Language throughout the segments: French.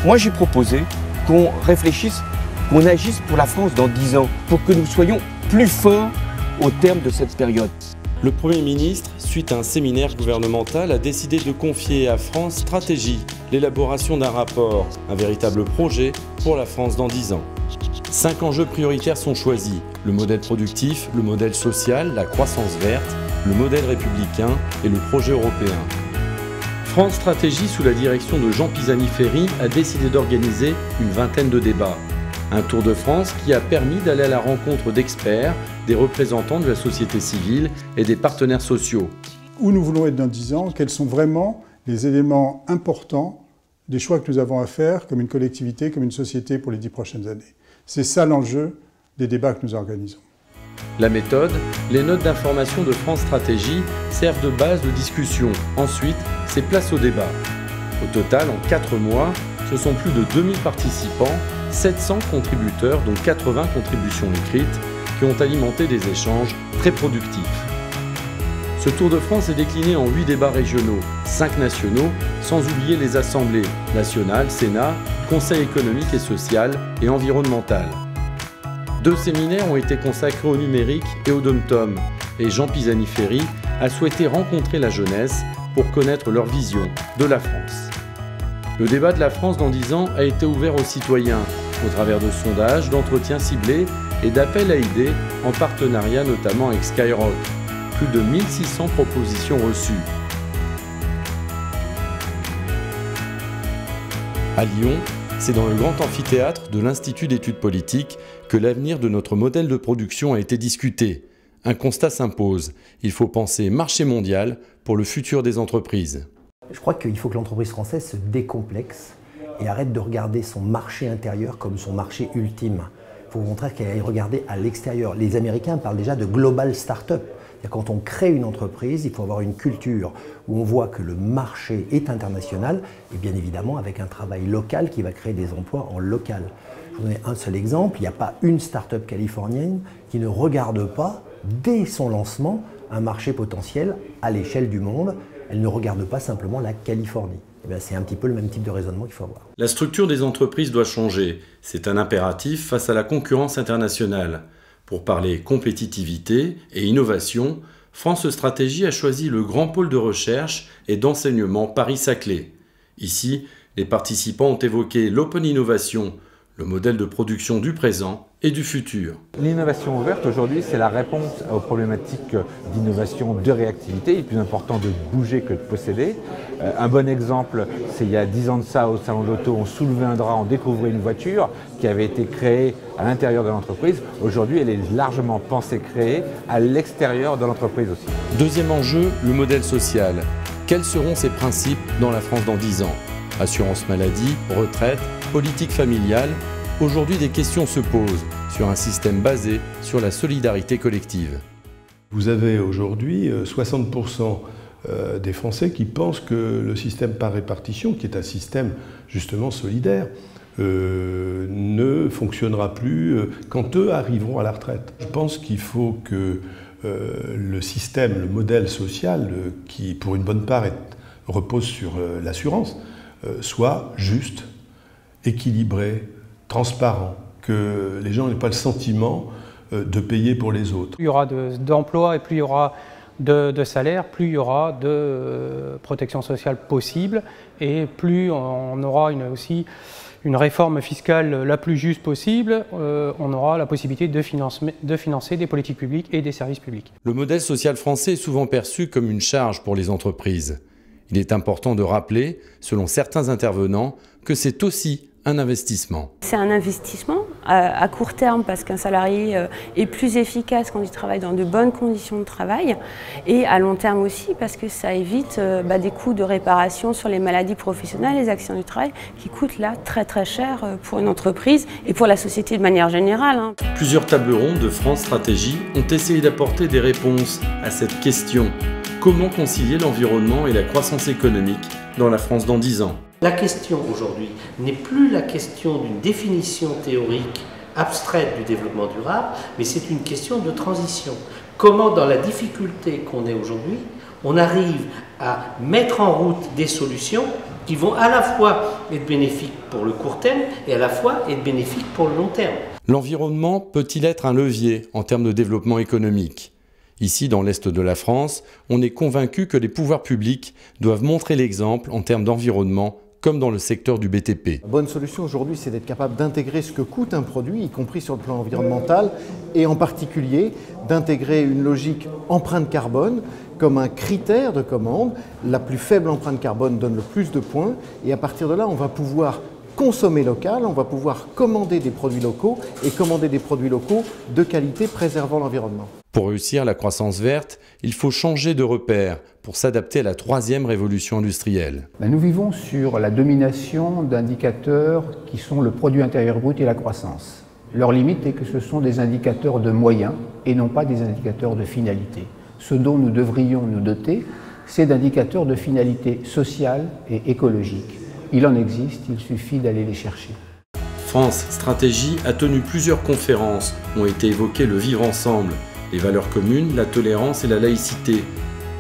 Moi, j'ai proposé qu'on réfléchisse, qu'on agisse pour la France dans 10 ans, pour que nous soyons plus forts au terme de cette période. Le Premier ministre, suite à un séminaire gouvernemental, a décidé de confier à France Stratégie l'élaboration d'un rapport, un véritable projet pour la France dans 10 ans. 5 enjeux prioritaires sont choisis: le modèle productif, le modèle social, la croissance verte, le modèle républicain et le projet européen. France Stratégie, sous la direction de Jean Pisani-Ferry, a décidé d'organiser une vingtaine de débats. Un tour de France qui a permis d'aller à la rencontre d'experts, des représentants de la société civile et des partenaires sociaux. Où nous voulons être dans 10 ans, quels sont vraiment les éléments importants des choix que nous avons à faire comme une collectivité, comme une société pour les 10 prochaines années. C'est ça l'enjeu des débats que nous organisons. La méthode, les notes d'information de France Stratégie servent de base de discussion. Ensuite, c'est place au débat. Au total, en 4 mois, ce sont plus de 2000 participants, 700 contributeurs, dont 80 contributions écrites, qui ont alimenté des échanges très productifs. Ce Tour de France est décliné en 8 débats régionaux, 5 nationaux, sans oublier les assemblées nationales, Sénat, Conseil économique et social et environnemental. 2 séminaires ont été consacrés au numérique et au dom-tom, et Jean Pisani-Ferry a souhaité rencontrer la jeunesse pour connaître leur vision de la France. Le débat de la France dans 10 ans a été ouvert aux citoyens, au travers de sondages, d'entretiens ciblés et d'appels à idées, en partenariat notamment avec Skyrock. Plus de 1600 propositions reçues. À Lyon, c'est dans le grand amphithéâtre de l'Institut d'études politiques que l'avenir de notre modèle de production a été discuté. Un constat s'impose, il faut penser marché mondial pour le futur des entreprises. Je crois qu'il faut que l'entreprise française se décomplexe et arrête de regarder son marché intérieur comme son marché ultime. Il faut au contraire qu'elle aille regarder à l'extérieur. Les Américains parlent déjà de global start-up. Quand on crée une entreprise, il faut avoir une culture où on voit que le marché est international et bien évidemment avec un travail local qui va créer des emplois en local. Je vous donne un seul exemple, il n'y a pas une start-up californienne qui ne regarde pas, dès son lancement, un marché potentiel à l'échelle du monde. Elle ne regarde pas simplement la Californie. C'est un petit peu le même type de raisonnement qu'il faut avoir. La structure des entreprises doit changer. C'est un impératif face à la concurrence internationale. Pour parler compétitivité et innovation, France Stratégie a choisi le grand pôle de recherche et d'enseignement Paris-Saclay. Ici, les participants ont évoqué l'open innovation, le modèle de production du présent et du futur. L'innovation ouverte aujourd'hui, c'est la réponse aux problématiques d'innovation, de réactivité. Il est plus important de bouger que de posséder. Un bon exemple, c'est il y a 10 ans de ça, au salon de l'auto, on soulevait un drap, on découvrait une voiture qui avait été créée à l'intérieur de l'entreprise. Aujourd'hui, elle est largement pensée, créée à l'extérieur de l'entreprise aussi. Deuxième enjeu, le modèle social. Quels seront ses principes dans la France dans 10 ans? Assurance maladie, retraite, politique familiale. Aujourd'hui, des questions se posent sur un système basé sur la solidarité collective. Vous avez aujourd'hui 60% des Français qui pensent que le système par répartition, qui est un système justement solidaire, ne fonctionnera plus quand eux arriveront à la retraite. Je pense qu'il faut que le système, le modèle social, qui pour une bonne part repose sur l'assurance, soit juste, équilibré, transparent, que les gens n'aient pas le sentiment de payer pour les autres. Plus il y aura d'emplois et plus il y aura de salaires, plus il y aura de protection sociale possible et plus on aura aussi une réforme fiscale la plus juste possible, on aura la possibilité de financer des politiques publiques et des services publics. Le modèle social français est souvent perçu comme une charge pour les entreprises. Il est important de rappeler, selon certains intervenants, que c'est aussi un investissement. C'est un investissement à court terme parce qu'un salarié est plus efficace quand il travaille dans de bonnes conditions de travail et à long terme aussi parce que ça évite des coûts de réparation sur les maladies professionnelles, les accidents du travail qui coûtent là très cher pour une entreprise et pour la société de manière générale. Plusieurs tables rondes de France Stratégie ont essayé d'apporter des réponses à cette question. Comment concilier l'environnement et la croissance économique dans la France dans 10 ans? La question aujourd'hui n'est plus la question d'une définition théorique abstraite du développement durable, mais c'est une question de transition. Comment, dans la difficulté qu'on est aujourd'hui, on arrive à mettre en route des solutions qui vont à la fois être bénéfique pour le court terme et à la fois être bénéfique pour le long terme. L'environnement peut-il être un levier en termes de développement économique ? Ici, dans l'Est de la France, on est convaincu que les pouvoirs publics doivent montrer l'exemple en termes d'environnement, comme dans le secteur du BTP. La bonne solution aujourd'hui, c'est d'être capable d'intégrer ce que coûte un produit, y compris sur le plan environnemental, et en particulier d'intégrer une logique empreinte carbone comme un critère de commande. La plus faible empreinte carbone donne le plus de points, et à partir de là, on va pouvoir consommer local, on va pouvoir commander des produits locaux et commander des produits locaux de qualité préservant l'environnement. Pour réussir la croissance verte, il faut changer de repère pour s'adapter à la troisième révolution industrielle. Nous vivons sur la domination d'indicateurs qui sont le produit intérieur brut et la croissance. Leur limite est que ce sont des indicateurs de moyens et non pas des indicateurs de finalité. Ce dont nous devrions nous doter, c'est d'indicateurs de finalité sociale et écologique. Il en existe, il suffit d'aller les chercher. France Stratégie a tenu plusieurs conférences, ont été évoquées le vivre ensemble, les valeurs communes, la tolérance et la laïcité.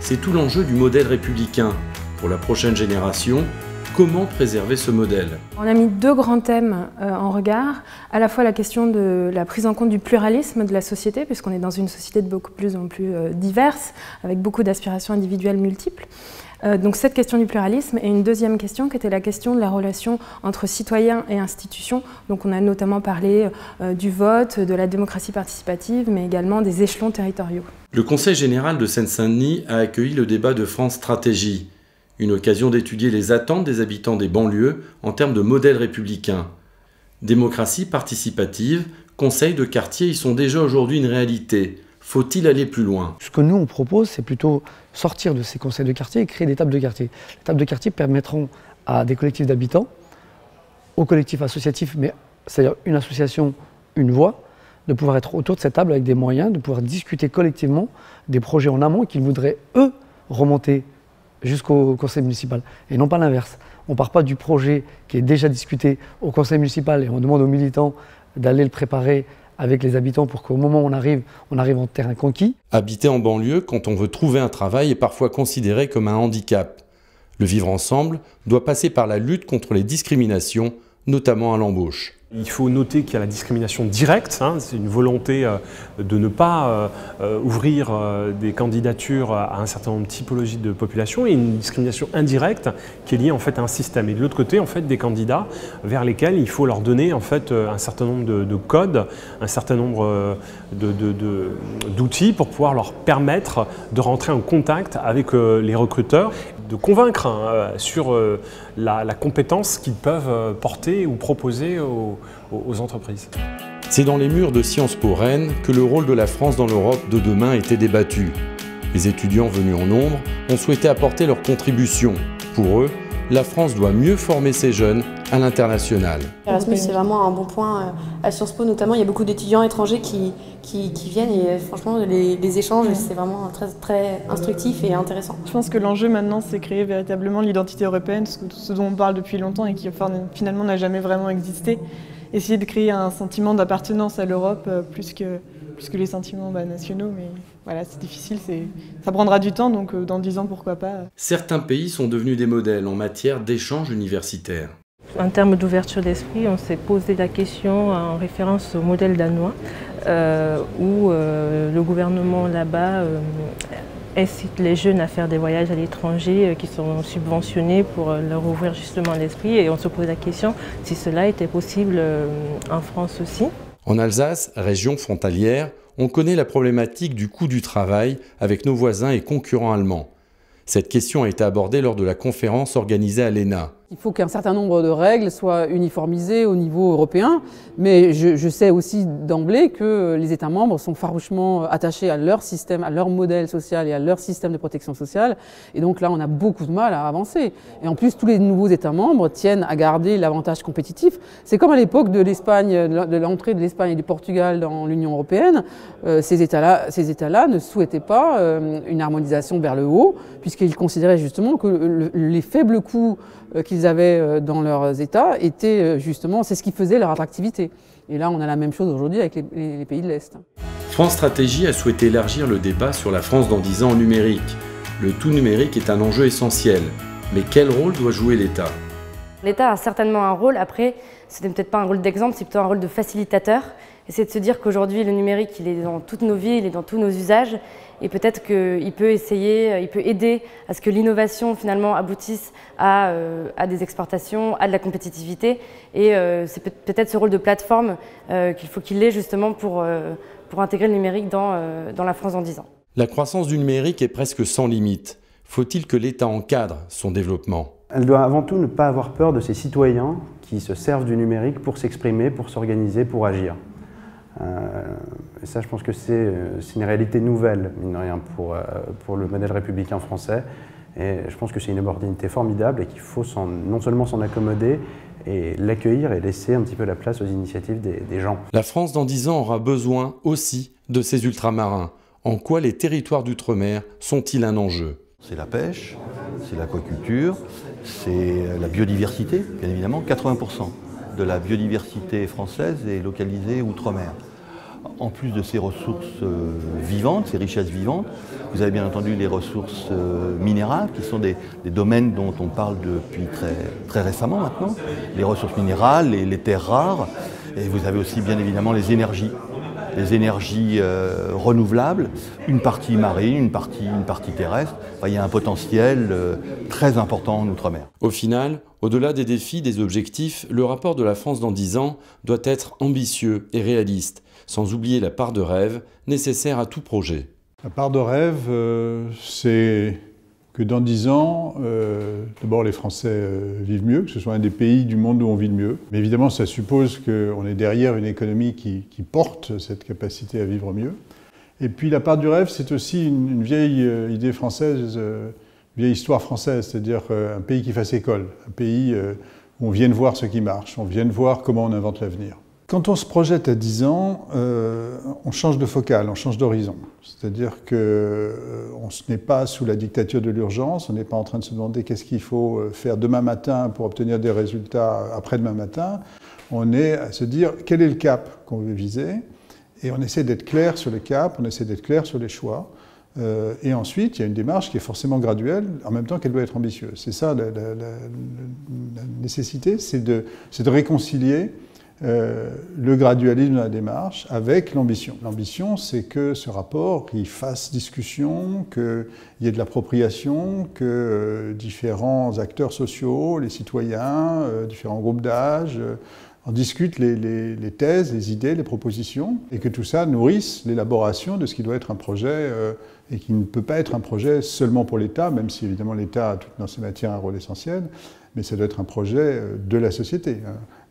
C'est tout l'enjeu du modèle républicain. Pour la prochaine génération, comment préserver ce modèle ? On a mis deux grands thèmes en regard, à la fois la question de la prise en compte du pluralisme de la société, puisqu'on est dans une société de plus en plus diverse, avec beaucoup d'aspirations individuelles multiples. Donc cette question du pluralisme, et une deuxième question qui était la question de la relation entre citoyens et institutions. Donc on a notamment parlé du vote, de la démocratie participative, mais également des échelons territoriaux. Le Conseil général de Seine-Saint-Denis a accueilli le débat de France Stratégie, une occasion d'étudier les attentes des habitants des banlieues en termes de modèle républicain. Démocratie participative, conseils de quartier y sont déjà aujourd'hui une réalité. Faut-il aller plus loin ? Ce que nous on propose, c'est plutôt sortir de ces conseils de quartier et créer des tables de quartier. Les tables de quartier permettront à des collectifs d'habitants, aux collectifs associatifs, mais c'est-à-dire une association, une voix, de pouvoir être autour de cette table avec des moyens, de pouvoir discuter collectivement des projets en amont qu'ils voudraient, eux, remonter jusqu'au conseil municipal. Et non pas l'inverse. On ne part pas du projet qui est déjà discuté au conseil municipal et on demande aux militants d'aller le préparer avec les habitants pour qu'au moment où on arrive en terrain conquis. Habiter en banlieue quand on veut trouver un travail est parfois considéré comme un handicap. Le vivre ensemble doit passer par la lutte contre les discriminations, notamment à l'embauche. Il faut noter qu'il y a la discrimination directe, c'est une volonté de ne pas ouvrir des candidatures à un certain nombre de typologies de population, et une discrimination indirecte qui est liée en fait à un système. Et de l'autre côté, en fait, des candidats vers lesquels il faut leur donner en fait un certain nombre de codes, un certain nombre d'outils pour pouvoir leur permettre de rentrer en contact avec les recruteurs, de convaincre sur la compétence qu'ils peuvent porter ou proposer aux entreprises. C'est dans les murs de Sciences Po Rennes que le rôle de la France dans l'Europe de demain était débattu. Les étudiants venus en nombre ont souhaité apporter leur contribution. Pour eux, la France doit mieux former ses jeunes à l'international. Erasmus, c'est vraiment un bon point à Sciences Po, notamment. Il y a beaucoup d'étudiants étrangers qui viennent et franchement, les échanges, c'est vraiment très, très instructif et intéressant. Je pense que l'enjeu maintenant, c'est créer véritablement l'identité européenne, ce dont on parle depuis longtemps et qui finalement n'a jamais vraiment existé. Essayer de créer un sentiment d'appartenance à l'Europe plus que les sentiments nationaux, mais voilà, c'est difficile, ça prendra du temps, donc dans 10 ans, pourquoi pas. Certains pays sont devenus des modèles en matière d'échanges universitaires. En termes d'ouverture d'esprit, on s'est posé la question en référence au modèle danois, où le gouvernement là-bas incite les jeunes à faire des voyages à l'étranger qui sont subventionnés pour leur ouvrir justement l'esprit. Et on se pose la question si cela était possible en France aussi. En Alsace, région frontalière, on connaît la problématique du coût du travail avec nos voisins et concurrents allemands. Cette question a été abordée lors de la conférence organisée à l'ENA. Il faut qu'un certain nombre de règles soient uniformisées au niveau européen, mais je sais aussi d'emblée que les États membres sont farouchement attachés à leur système, à leur modèle social et à leur système de protection sociale. Et donc là, on a beaucoup de mal à avancer. Et en plus, tous les nouveaux États membres tiennent à garder l'avantage compétitif. C'est comme à l'époque de l'Espagne, de l'entrée de l'Espagne et du Portugal dans l'Union européenne. Ces États-là ne souhaitaient pas une harmonisation vers le haut, puisqu'ils considéraient justement que les faibles coûts qu'ils avaient dans leurs États étaient justement, c'est ce qui faisait leur attractivité. Et là, on a la même chose aujourd'hui avec les pays de l'Est. France Stratégie a souhaité élargir le débat sur la France dans 10 ans en numérique. Le tout numérique est un enjeu essentiel. Mais quel rôle doit jouer l'État ? L'État a certainement un rôle, après, ce n'est peut-être pas un rôle d'exemple, c'est plutôt un rôle de facilitateur. Et c'est de se dire qu'aujourd'hui, le numérique, il est dans toutes nos vies, il est dans tous nos usages. Et peut-être qu'il peut il peut aider à ce que l'innovation, finalement, aboutisse à des exportations, à de la compétitivité. Et c'est peut-être ce rôle de plateforme qu'il faut qu'il ait, justement, pour intégrer le numérique dans la France dans 10 ans. La croissance du numérique est presque sans limite. Faut-il que l'État encadre son développement ? Elle doit avant tout ne pas avoir peur de ses citoyens qui se servent du numérique pour s'exprimer, pour s'organiser, pour agir. Et ça, je pense que c'est une réalité nouvelle, mine de rien, pour le modèle républicain français. Et je pense que c'est une opportunité formidable et qu'il faut non seulement s'en accommoder et l'accueillir et laisser un petit peu la place aux initiatives des gens. La France, dans 10 ans, aura besoin aussi de ses ultramarins. En quoi les territoires d'outre-mer sont-ils un enjeu ? C'est la pêche, c'est l'aquaculture, c'est la biodiversité, bien évidemment. 80% de la biodiversité française est localisée outre-mer. En plus de ces ressources vivantes, ces richesses vivantes, vous avez bien entendu les ressources minérales, qui sont des domaines dont on parle depuis très récemment maintenant. Les ressources minérales, les terres rares, et vous avez aussi bien évidemment les énergies renouvelables, une partie marine, une partie terrestre. Enfin, il y a un potentiel très important en Outre-mer. Au final, au-delà des défis, des objectifs, le rapport de la France dans 10 ans doit être ambitieux et réaliste, sans oublier la part de rêve nécessaire à tout projet. La part de rêve, c'est que dans 10 ans, d'abord les Français vivent mieux, que ce soit un des pays du monde où on vit le mieux. Mais évidemment, ça suppose qu'on est derrière une économie qui porte cette capacité à vivre mieux. Et puis la part du rêve, c'est aussi une vieille idée française, une vieille histoire française, c'est-à-dire un pays qui fasse école, un pays où on vienne voir ce qui marche, on vienne voir comment on invente l'avenir. Quand on se projette à 10 ans, on change de focale, on change d'horizon. C'est-à-dire qu'on n'est pas sous la dictature de l'urgence, on n'est pas en train de se demander qu'est-ce qu'il faut faire demain matin pour obtenir des résultats après-demain matin. On est à se dire quel est le cap qu'on veut viser, et on essaie d'être clair sur le cap, on essaie d'être clair sur les choix. Et ensuite, il y a une démarche qui est forcément graduelle, en même temps qu'elle doit être ambitieuse. C'est ça la nécessité, c'est de réconcilier le gradualisme de la démarche avec l'ambition. L'ambition, c'est que ce rapport, il fasse discussion, qu'il y ait de l'appropriation, que différents acteurs sociaux, les citoyens, différents groupes d'âge, en discutent les thèses, les idées, les propositions, et que tout ça nourrisse l'élaboration de ce qui doit être un projet, et qui ne peut pas être un projet seulement pour l'État, même si évidemment l'État a dans ces matières un rôle essentiel, mais ça doit être un projet de la société.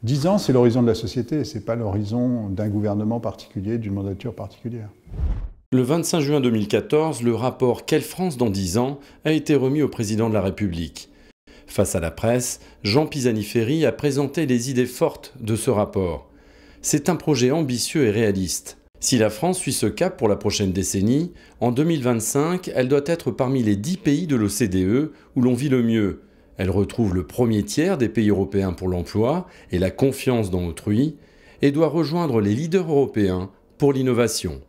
10 ans, c'est l'horizon de la société, ce n'est pas l'horizon d'un gouvernement particulier, d'une mandature particulière. Le 25 juin 2014, le rapport « Quelle France dans 10 ans » a été remis au président de la République. Face à la presse, Jean Pisani-Ferry a présenté les idées fortes de ce rapport. C'est un projet ambitieux et réaliste. Si la France suit ce cap pour la prochaine décennie, en 2025, elle doit être parmi les 10 pays de l'OCDE où l'on vit le mieux. Elle retrouve le premier tiers des pays européens pour l'emploi et la confiance dans autrui, et doit rejoindre les leaders européens pour l'innovation.